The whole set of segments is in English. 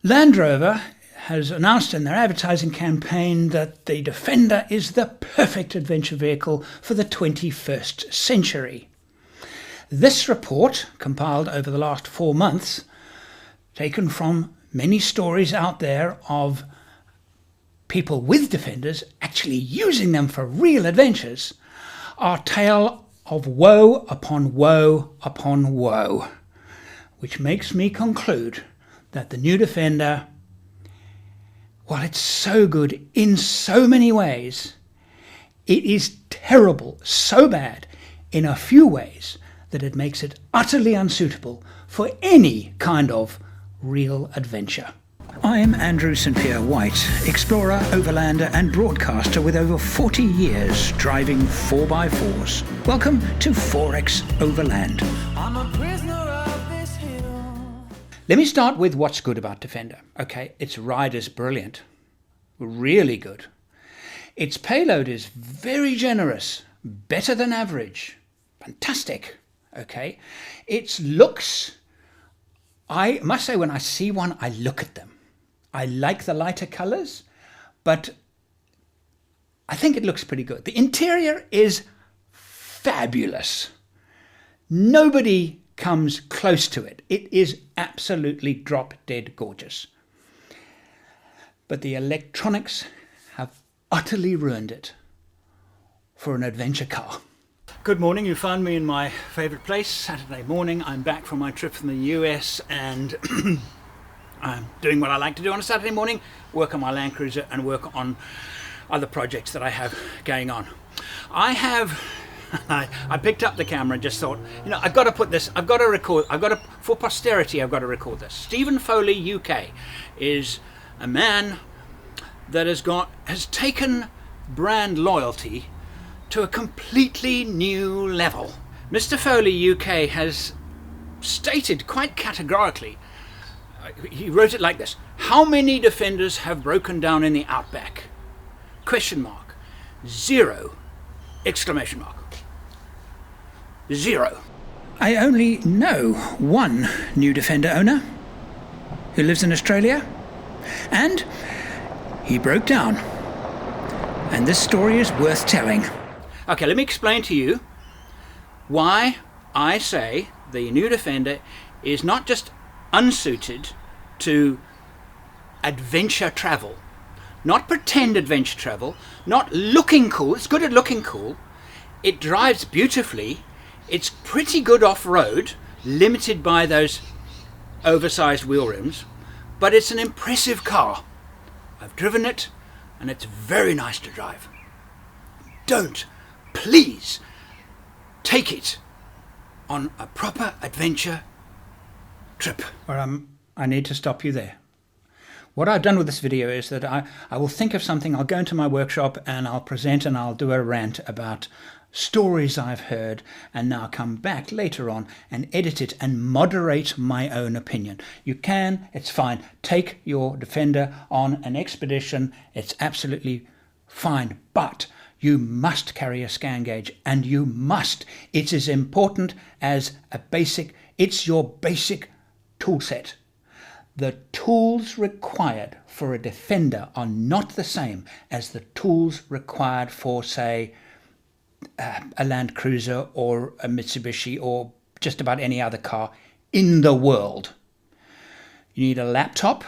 Land Rover has announced in their advertising campaign that the Defender is the perfect adventure vehicle for the 21st century. This report, compiled over the last 4 months, taken from many stories out there of people with Defenders actually using them for real adventures, are a tale of woe upon woe upon woe, which makes me conclude that the new Defender, while it's so good in so many ways, it is terrible, so bad in a few ways that it makes it utterly unsuitable for any kind of real adventure. I'm Andrew St Pierre White, explorer, overlander and broadcaster with over 40 years driving 4x4s. Welcome to 4X Overland. I'm a prisoner of this hill. Let me start with what's good about Defender. Okay, its ride is brilliant, really good. Its payload is very generous, better than average, fantastic. Okay, its looks, I must say when I see one, I look at them. I like the lighter colors, but I think it looks pretty good. The interior is fabulous. Nobody comes close to it. It is absolutely drop dead gorgeous. But the electronics have utterly ruined it for an adventure car. Good morning, you found me in my favorite place, Saturday morning. I'm back from my trip from the US and I'm doing what I like to do on a Saturday morning, work on my Land Cruiser and work on other projects that I have going on. I picked up the camera and just thought, I've got to put this, I've got to record, for posterity, I've got to record this. Stephen Foley UK is a man that has taken brand loyalty to a completely new level. Mr. Foley UK has stated quite categorically, he wrote it like this: how many Defenders have broken down in the outback? Question mark. 0! Exclamation mark. 0. I only know one new Defender owner who lives in Australia, and he broke down. And this story is worth telling. Okay, let me explain to you why I say the new Defender is not just unsuited to adventure travel, not pretend adventure travel, not looking cool. It's good at looking cool. It drives beautifully. It's pretty good off-road, limited by those oversized wheel rims, but it's an impressive car. I've driven it and it's very nice to drive. Don't, please, take it on a proper adventure trip. I need to stop you there. What I've done with this video is that I will think of something, I'll go into my workshop and I'll present and I'll do a rant about stories I've heard, and now come back later on and edit it and moderate my own opinion. You can, it's fine, take your Defender on an expedition, it's absolutely fine, but you must carry a scan gauge, and you must. It's as important as it's your basic tool set. The tools required for a Defender are not the same as the tools required for, say, a Land Cruiser or a Mitsubishi or just about any other car in the world. You need a laptop,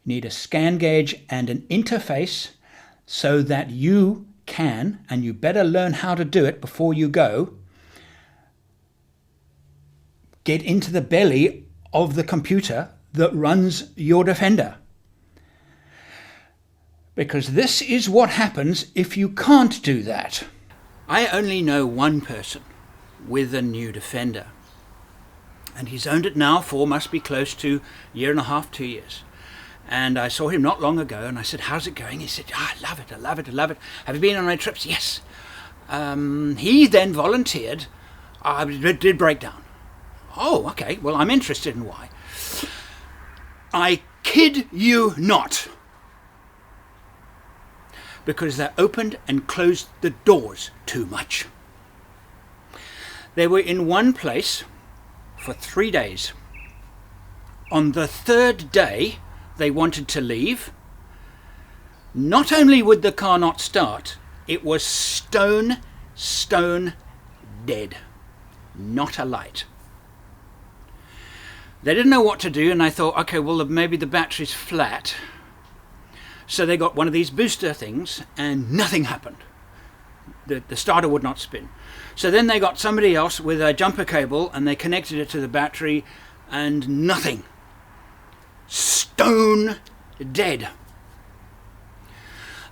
you need a scan gauge and an interface so that you can, and you better learn how to do it before you go, get into the belly of the computer that runs your Defender. Because this is what happens if you can't do that. I only know one person with a new Defender, and he's owned it now for must be close to a year and a half, 2 years. And I saw him not long ago and I said, how's it going? He said, I love it, I love it, I love it. Have you been on any trips? Yes. He then volunteered, I did break down. Oh, okay, well, I'm interested in why. I kid you not. Because they opened and closed the doors too much. They were in one place for 3 days On the third day, they wanted to leave. Not only would the car not start, it was stone dead. Not a light. They didn't know what to do, and I thought, okay, well, maybe the battery's flat. So they got one of these booster things, and nothing happened. The starter would not spin. So then they got somebody else with a jumper cable, and they connected it to the battery, and nothing. Stone dead.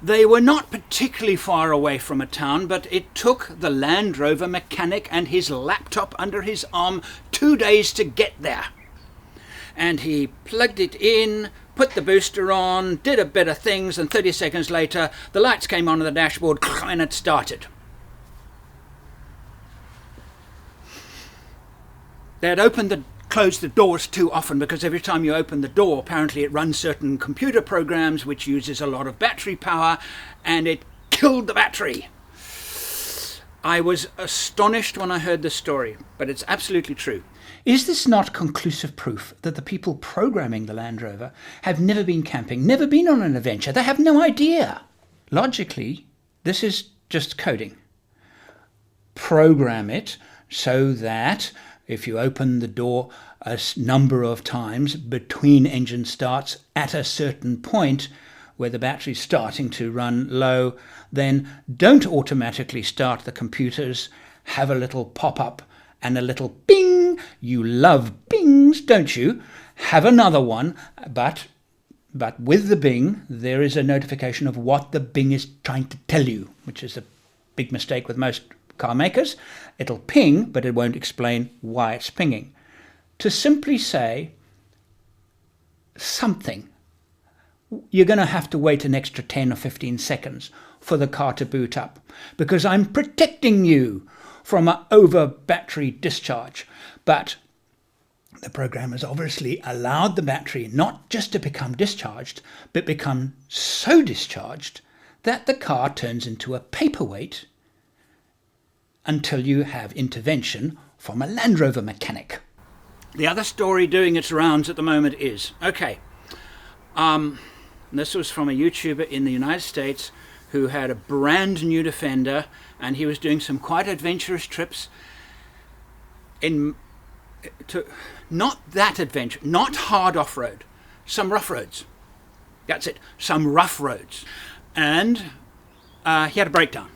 They were not particularly far away from a town, but it took the Land Rover mechanic and his laptop under his arm 2 days to get there. And he plugged it in, put the booster on, did a bit of things, and 30 seconds later the lights came on the dashboard and it started. They had closed the doors too often, because every time you open the door, apparently it runs certain computer programs which uses a lot of battery power, and it killed the battery. I was astonished when I heard this story, but it's absolutely true. Is this not conclusive proof that the people programming the Land Rover have never been camping, never been on an adventure? They have no idea. Logically, this is just coding. Program it so that if you open the door a number of times between engine starts at a certain point where the battery's starting to run low, then don't automatically start the computers, have a little pop-up and a little bing. You love bings, don't you? Have another one, but with the bing, there is a notification of what the bing is trying to tell you, which is a big mistake with most car makers. It'll ping, but it won't explain why it's pinging. To simply say something, you're going to have to wait an extra 10 or 15 seconds for the car to boot up, because I'm protecting you from an over battery discharge. But the programmers obviously allowed the battery not just to become discharged, but become so discharged that the car turns into a paperweight until you have intervention from a Land Rover mechanic. The other story doing its rounds at the moment is, this was from a YouTuber in the United States who had a brand new Defender, and he was doing some quite adventurous trips not that adventure, not hard off-road, some rough roads. That's it, some rough roads. And he had a breakdown,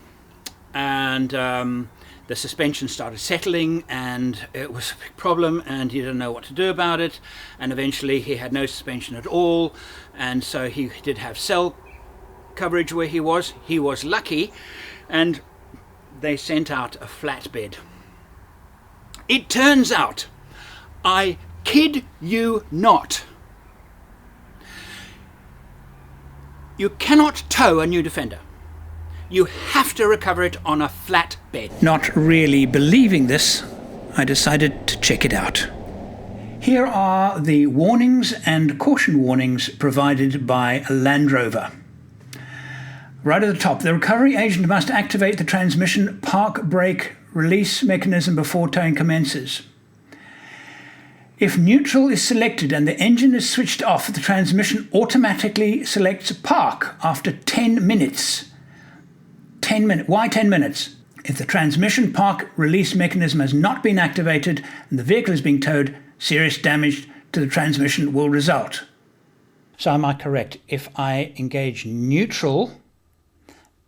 and the suspension started settling, and it was a big problem, and he didn't know what to do about it, and eventually he had no suspension at all, and so he did have cell coverage where he was. He was lucky, and they sent out a flatbed. It turns out, I kid you not, you cannot tow a new Defender. You have to recover it on a flatbed. Not really believing this, I decided to check it out. Here are the warnings and caution warnings provided by Land Rover. Right at the top, the recovery agent must activate the transmission park brake release mechanism before towing commences. If neutral is selected and the engine is switched off, the transmission automatically selects park after 10 minutes. 10 minutes. Why 10 minutes? If the transmission park release mechanism has not been activated and the vehicle is being towed, serious damage to the transmission will result. So am I correct? If I engage neutral,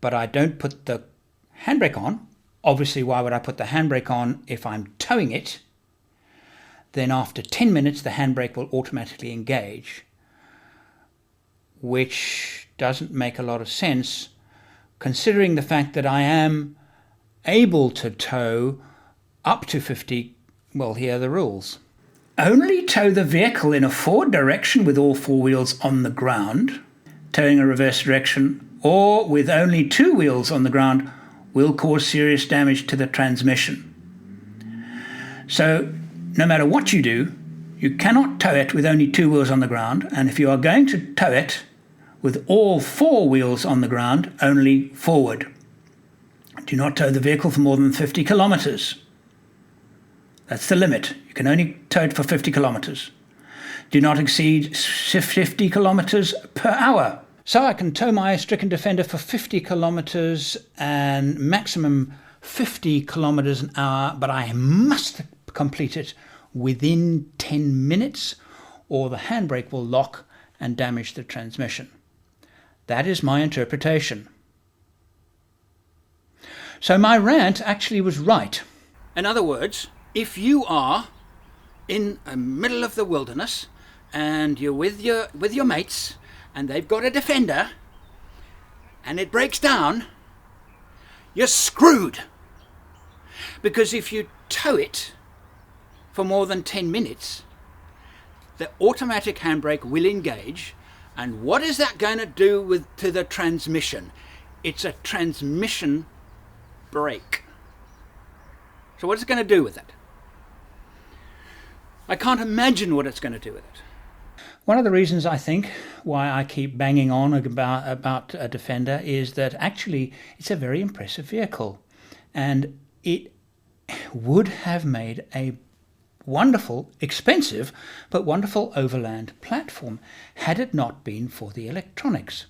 but I don't put the handbrake on, obviously why would I put the handbrake on if I'm towing it? Then after 10 minutes the handbrake will automatically engage, which doesn't make a lot of sense considering the fact that I am able to tow up to 50, well, here are the rules. Only tow the vehicle in a forward direction with all four wheels on the ground. Towing a reverse direction or with only two wheels on the ground will cause serious damage to the transmission. So no matter what you do, you cannot tow it with only two wheels on the ground, and if you are going to tow it with all four wheels on the ground, only forward. Do not tow the vehicle for more than 50 kilometers. That's the limit. You can only tow it for 50 kilometers. do not exceed 50 kilometers per hour. So I can tow my stricken Defender for 50 kilometers and maximum 50 kilometers an hour, but I must complete it within 10 minutes or the handbrake will lock and damage the transmission. That is my interpretation. So my rant actually was right. In other words, if you are in the middle of the wilderness and you're with your mates and they've got a Defender and it breaks down, you're screwed. Because if you tow it for more than 10 minutes, the automatic handbrake will engage. And what is that going to do to the transmission? It's a transmission brake. So what's it going to do with it? I can't imagine what it's going to do with it. One of the reasons I think why I keep banging on about a Defender is that actually it's a very impressive vehicle, and it would have made a wonderful, expensive, but wonderful overland platform had it not been for the electronics.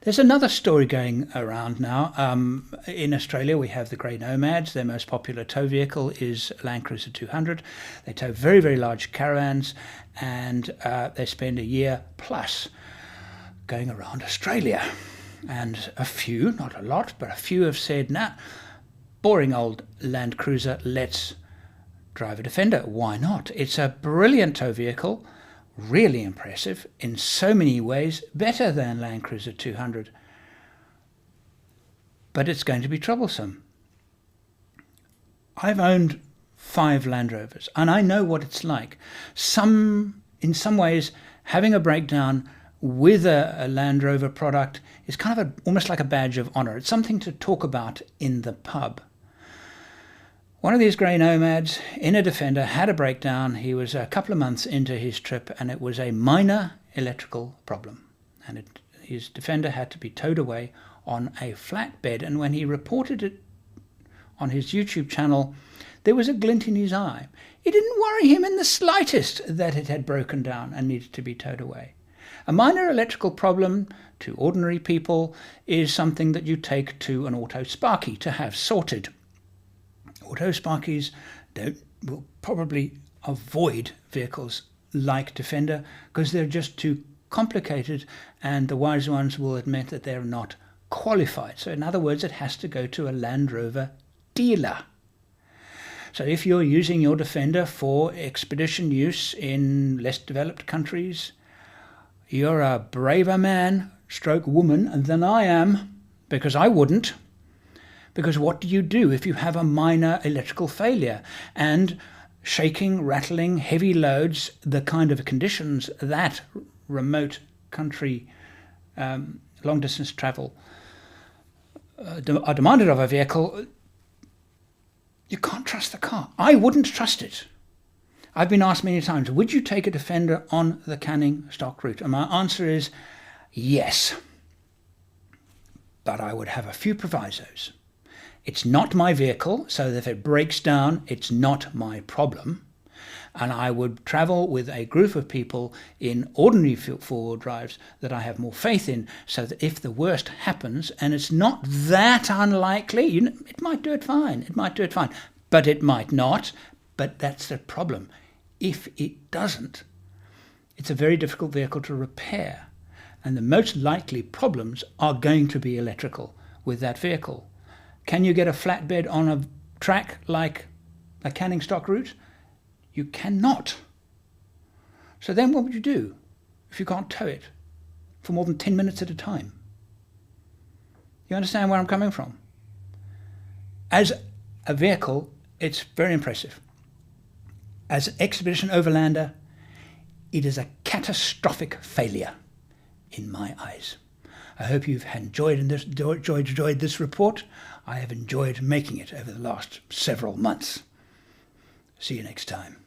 There's another story going around now. In Australia, we have the Grey Nomads. Their most popular tow vehicle is Land Cruiser 200. They tow very, very large caravans, and they spend a year plus going around Australia. And a few, not a lot, but a few have said, nah, boring old Land Cruiser, let's drive a Defender. Why not? It's a brilliant tow vehicle. Really impressive in so many ways, better than Land Cruiser 200, but it's going to be troublesome. I've owned 5 Land Rovers and I know what it's like. In some ways, having a breakdown with a Land Rover product is kind of almost like a badge of honor. It's something to talk about in the pub. One of these Grey Nomads in a Defender had a breakdown. He was a couple of months into his trip and it was a minor electrical problem. And his Defender had to be towed away on a flatbed. And when he reported it on his YouTube channel, there was a glint in his eye. It didn't worry him in the slightest that it had broken down and needed to be towed away. A minor electrical problem to ordinary people is something that you take to an auto sparky to have sorted. Auto sparkies will probably avoid vehicles like Defender because they're just too complicated, and the wise ones will admit that they're not qualified. So in other words, it has to go to a Land Rover dealer. So if you're using your Defender for expedition use in less developed countries, you're a braver man stroke woman than I am, because I wouldn't. Because what do you do if you have a minor electrical failure and shaking, rattling, heavy loads, the kind of conditions that remote country long distance travel are demanded of a vehicle? You can't trust the car. I wouldn't trust it. I've been asked many times, would you take a Defender on the Canning stock route? And my answer is yes. But I would have a few provisos. It's not my vehicle, so that if it breaks down, it's not my problem. And I would travel with a group of people in ordinary four-wheel drives that I have more faith in, so that if the worst happens, and it's not that unlikely, it might do it fine, but it might not. But that's the problem. If it doesn't, it's a very difficult vehicle to repair. And the most likely problems are going to be electrical with that vehicle. Can you get a flatbed on a track like a Canning stock route? You cannot. So then what would you do if you can't tow it for more than 10 minutes at a time? You understand where I'm coming from? As a vehicle, it's very impressive. As an expedition overlander, it is a catastrophic failure in my eyes. I hope you've enjoyed this report. I have enjoyed making it over the last several months. See you next time.